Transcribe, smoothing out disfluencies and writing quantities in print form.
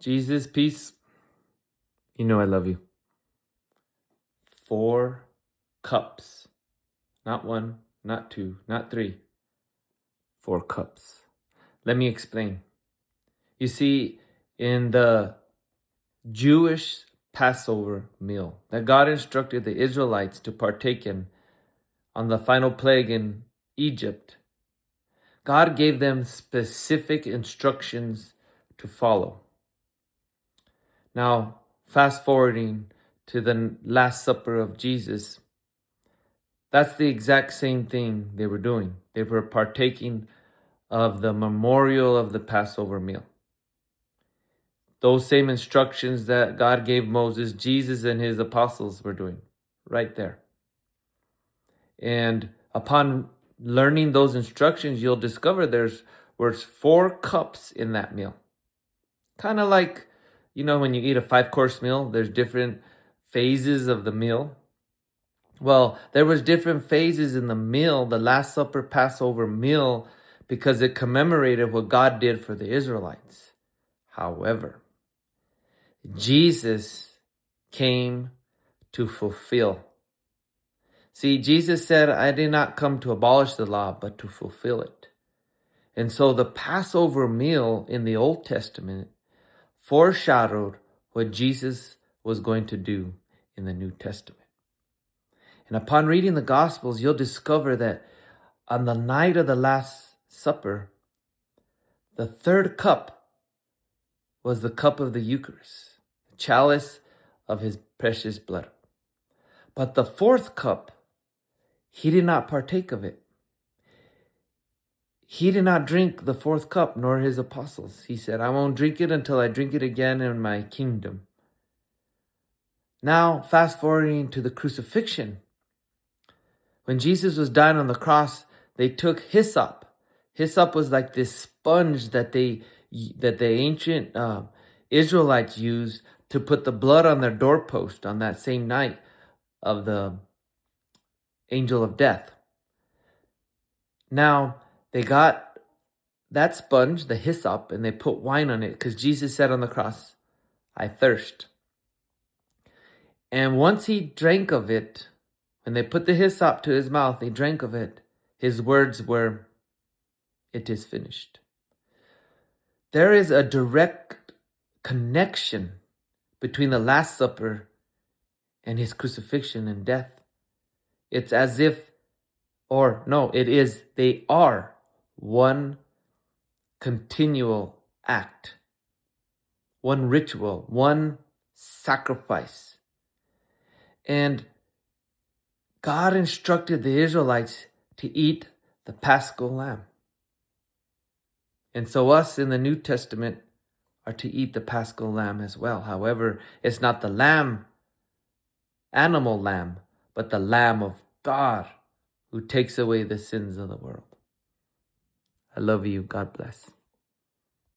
Jesus, peace. You know I love you. 4 cups. Not 1, not 2, not 3. 4 cups. Let me explain. You see, in the Jewish Passover meal that God instructed the Israelites to partake in on the final plague in Egypt, God gave them specific instructions to follow. Now, fast forwarding to the Last Supper of Jesus, that's the exact same thing they were doing. They were partaking of the memorial of the Passover meal. Those same instructions that God gave Moses, Jesus and his apostles were doing right there. And upon learning those instructions, you'll discover there's 4 cups in that meal. Kind of like, when you eat a 5-course meal, there's different phases of the meal. Well, there was different phases in the meal, the Last Supper Passover meal, because it commemorated what God did for the Israelites. However, Jesus came to fulfill. See, Jesus said, I did not come to abolish the law, but to fulfill it. And so the Passover meal in the Old Testament foreshadowed what Jesus was going to do in the New Testament. And upon reading the Gospels, you'll discover that on the night of the Last Supper, the 3rd cup was the cup of the Eucharist, the chalice of his precious blood. But the 4th cup, he did not partake of it. He did not drink the 4th cup, nor his apostles. He said, I won't drink it until I drink it again in my kingdom. Now, fast forwarding to the crucifixion. When Jesus was dying on the cross, they took hyssop. Hyssop was like this sponge that the ancient Israelites used to put the blood on their doorpost on that same night of the angel of death. Now, they got that sponge, the hyssop, and they put wine on it because Jesus said on the cross, I thirst. And once he drank of it, when they put the hyssop to his mouth, he drank of it. His words were, it is finished. There is a direct connection between the Last Supper and his crucifixion and death. It's as if, they are one continual act, one ritual, one sacrifice. And God instructed the Israelites to eat the Paschal lamb. And so us in the New Testament are to eat the Paschal lamb as well. However, it's not the animal lamb, but the Lamb of God who takes away the sins of the world. I love you. God bless.